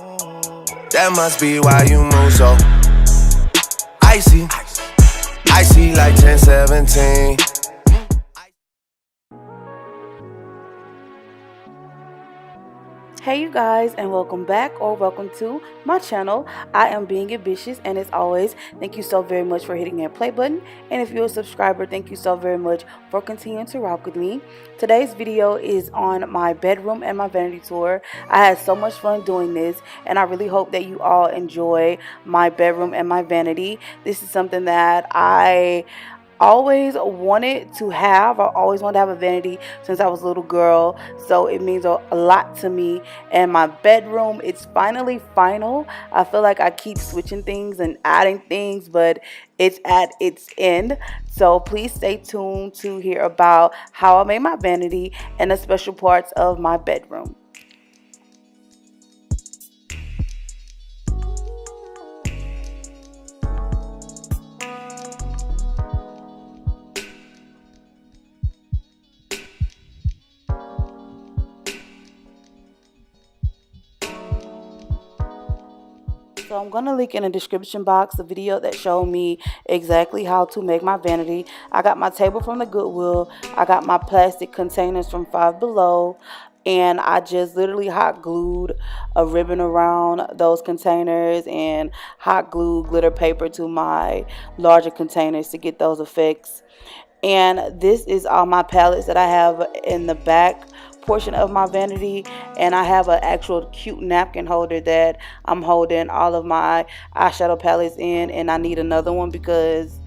That must be why you move so icy. Icy like 1017. Hey you guys, and welcome back or welcome to my channel. I am Being Ambitious, and as always, thank you so very much for hitting that play button. And if you're a subscriber, thank you so very much for continuing to rock with me. Today's video is on my bedroom and my vanity tour. I had so much fun doing this, and I really hope that you all enjoy my bedroom and my vanity. This is something that I always wanted to have. I always wanted to have a vanity since I was a little girl, so it means a lot to me. And my bedroom, it's finally final. I feel like I keep switching things and adding things, but it's at its end. So please stay tuned to hear about how I made my vanity and the special parts of my bedroom. So I'm going to link in the description box the video that showed me exactly how to make my vanity. I got my table from the Goodwill. I got my plastic containers from Five Below. And I just literally hot glued a ribbon around those containers and hot glued glitter paper to my larger containers to get those effects. And this is all my palettes that I have in the back portion of my vanity, and I have an actual cute napkin holder that I'm holding all of my eyeshadow palettes in, and I need another one because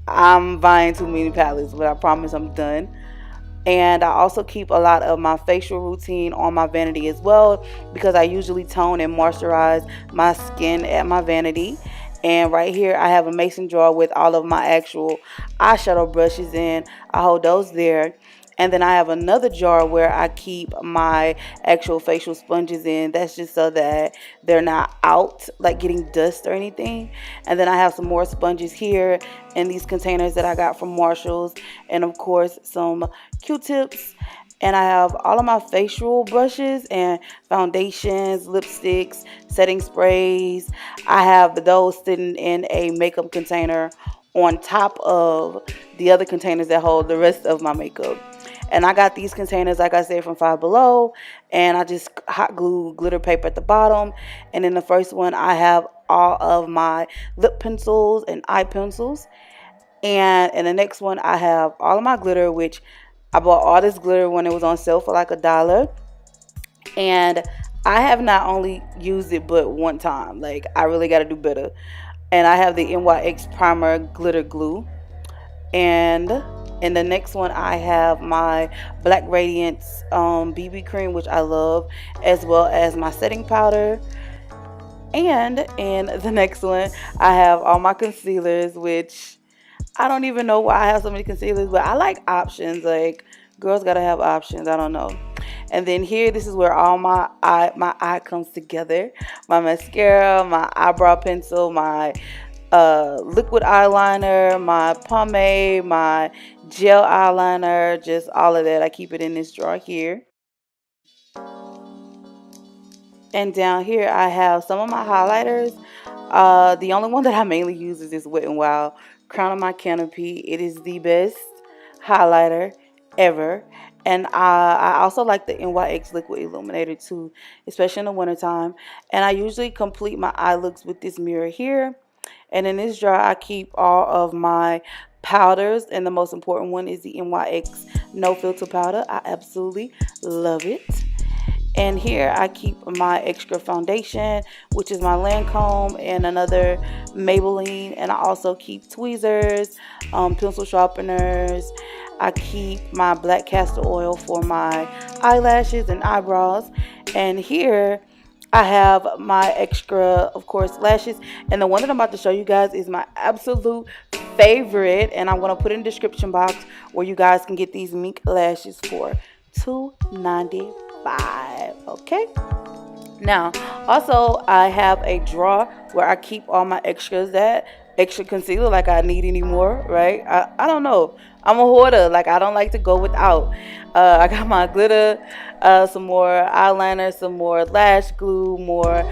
I'm buying too many palettes, but I promise I'm done. And I also keep a lot of my facial routine on my vanity as well, because I usually tone and moisturize my skin at my vanity. And right here I have a mason jar with all of my actual eyeshadow brushes in. I hold those there. And then I have another jar where I keep my actual facial sponges in. That's just so that they're not out, like getting dust or anything. And then I have some more sponges here in these containers that I got from Marshall's. And of course, some Q-tips. And I have all of my facial brushes and foundations, lipsticks, setting sprays. I have those sitting in a makeup container on top of the other containers that hold the rest of my makeup. And I got these containers, like I said, from Five Below, and I just hot glue glitter paper at the bottom. And in the first one, I have all of my lip pencils and eye pencils. And in the next one, I have all of my glitter, which I bought all this glitter when it was on sale for like $1. And I have not only used it but one time. Like, I really got to do better. And I have the NYX Primer Glitter Glue. And in the next one, I have my Black Radiance BB cream, which I love, as well as my setting powder. And in the next one, I have all my concealers, which I don't even know why I have so many concealers, but I like options. Like, girls gotta have options. I don't know. And then here, this is where all my eye comes together. My mascara, my eyebrow pencil, my liquid eyeliner, my pomade, my gel eyeliner, just all of that. I keep it in this drawer here. And down here I have some of my highlighters. The only one that I mainly use is this Wet n Wild Crown of My Canopy. It is the best highlighter ever. And I also like the NYX Liquid Illuminator too, especially in the wintertime. And I usually complete my eye looks with this mirror here. And in this jar, I keep all of my powders. And the most important one is the NYX No Filter Powder. I absolutely love it. And here I keep my extra foundation, which is my Lancome, and another Maybelline. And I also keep tweezers, pencil sharpeners. I keep my black castor oil for my eyelashes and eyebrows. And here I have my extra, of course, lashes. And the one that I'm about to show you guys is my absolute favorite. And I'm going to put in the description box where you guys can get these mink lashes for $2.95. Okay. Now, also, I have a drawer where I keep all my extras at. extra concealer like I need anymore, right? I don't know. I'm a hoarder. Like, I don't like to go without. I got my glitter, some more eyeliner, some more lash glue, more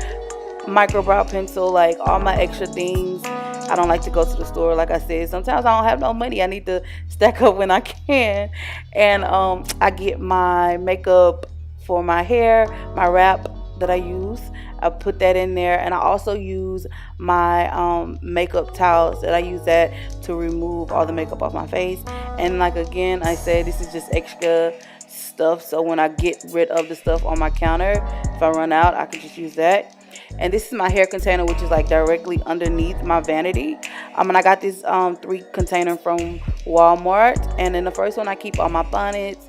micro brow pencil, like all my extra things. I don't like to go to the store. Like I said, sometimes I don't have no money. I need to stack up when I can. And I get my makeup for my hair, my wrap that I use. I put that in there, and I also use my makeup towels that I use that to remove all the makeup off my face. And like again, I said this is just extra stuff, so when I get rid of the stuff on my counter, if I run out, I can just use that. And this is my hair container, which is like directly underneath my vanity. And I got this 3 container from Walmart, and in the first one I keep all my bonnets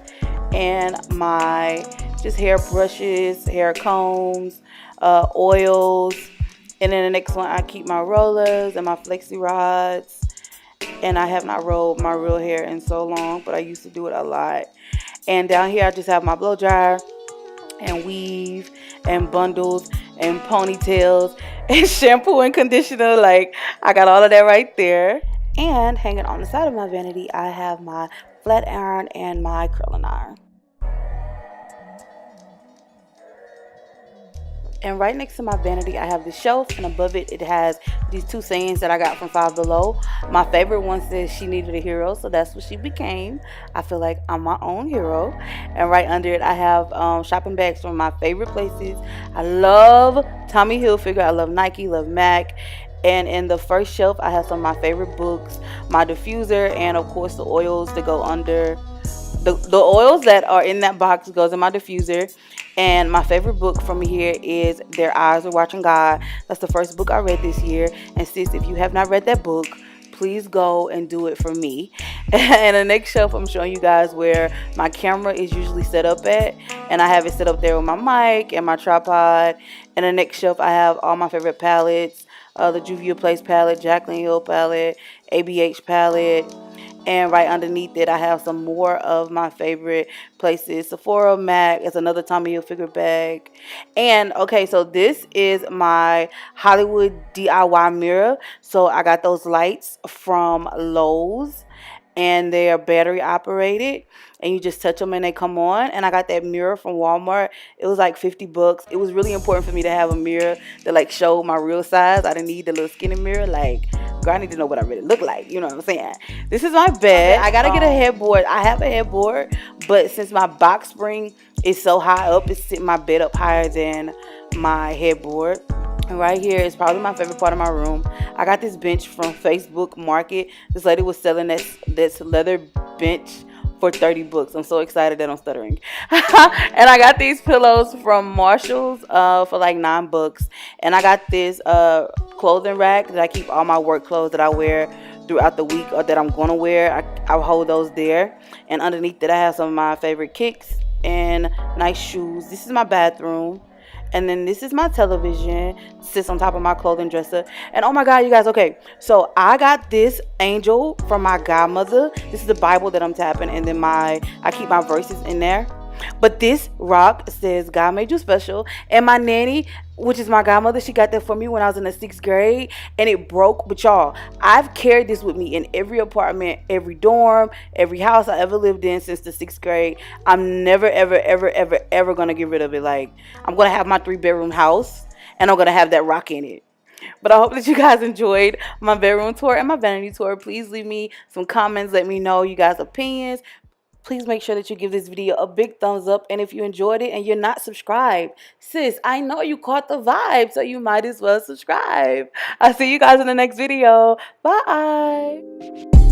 and my just hair brushes, hair combs, oils. And then the next one I keep my rollers and my flexi rods. And I have not rolled my real hair in so long, but I used to do it a lot. And down here I just have my blow dryer and weave and bundles and ponytails and shampoo and conditioner. Like, I got all of that right there. And hanging on the side of my vanity, I have my flat iron and my curling iron. And right next to my vanity, I have the shelf, and above it, it has these 2 sayings that I got from Five Below. My favorite one says she needed a hero, so that's what she became. I feel like I'm my own hero. And right under it, I have shopping bags from my favorite places. I love Tommy Hilfiger. I love Nike, love MAC. And in the first shelf, I have some of my favorite books, my diffuser, and of course the oils that go under. The oils that are in that box goes in my diffuser. And my favorite book from here is Their Eyes Are Watching God. That's the first book I read this year. And sis, if you have not read that book, please go and do it for me. And the next shelf, I'm showing you guys where my camera is usually set up at. And I have it set up there with my mic and my tripod. And the next shelf, I have all my favorite palettes. The Juvia Place palette, Jaclyn Hill palette, ABH palette. And right underneath it, I have some more of my favorite places. Sephora, MAC is another Tommy Hilfiger bag. And okay, so this is my Hollywood DIY mirror. So I got those lights from Lowe's, and they are battery operated, and you just touch them and they come on. And I got that mirror from Walmart. It was like 50 bucks. It was really important for me to have a mirror that like showed my real size. I didn't need the little skinny mirror. Like, girl, I need to know what I really look like. You know what I'm saying? This is my bed. I gotta get a headboard. I have a headboard, but since my box spring is so high up, it's sitting my bed up higher than my headboard. And right here is probably my favorite part of my room. I got this bench from Facebook Market. This lady was selling this leather bench for 30 bucks. I'm so excited that I'm stuttering. And I got these pillows from Marshall's for like 9 bucks. And I got this clothing rack that I keep all my work clothes that I wear throughout the week or that I'm going to wear. I hold those there. And underneath that, I have some of my favorite kicks and nice shoes. This is my bathroom. And then this is my television, sits on top of my clothing dresser. And oh my God, you guys, okay. So I got this angel from my godmother. This is the Bible that I'm tapping. And then I keep my verses in there. But this rock says, God made you special. And my nanny, which is my godmother, she got that for me when I was in the 6th grade. And it broke. But y'all, I've carried this with me in every apartment, every dorm, every house I ever lived in since the 6th grade. I'm never, ever, ever, ever, ever going to get rid of it. Like, I'm going to have my 3-bedroom house, and I'm going to have that rock in it. But I hope that you guys enjoyed my bedroom tour and my vanity tour. Please leave me some comments. Let me know you guys' opinions. Please make sure that you give this video a big thumbs up. And if you enjoyed it and you're not subscribed, sis, I know you caught the vibe, so you might as well subscribe. I'll see you guys in the next video. Bye.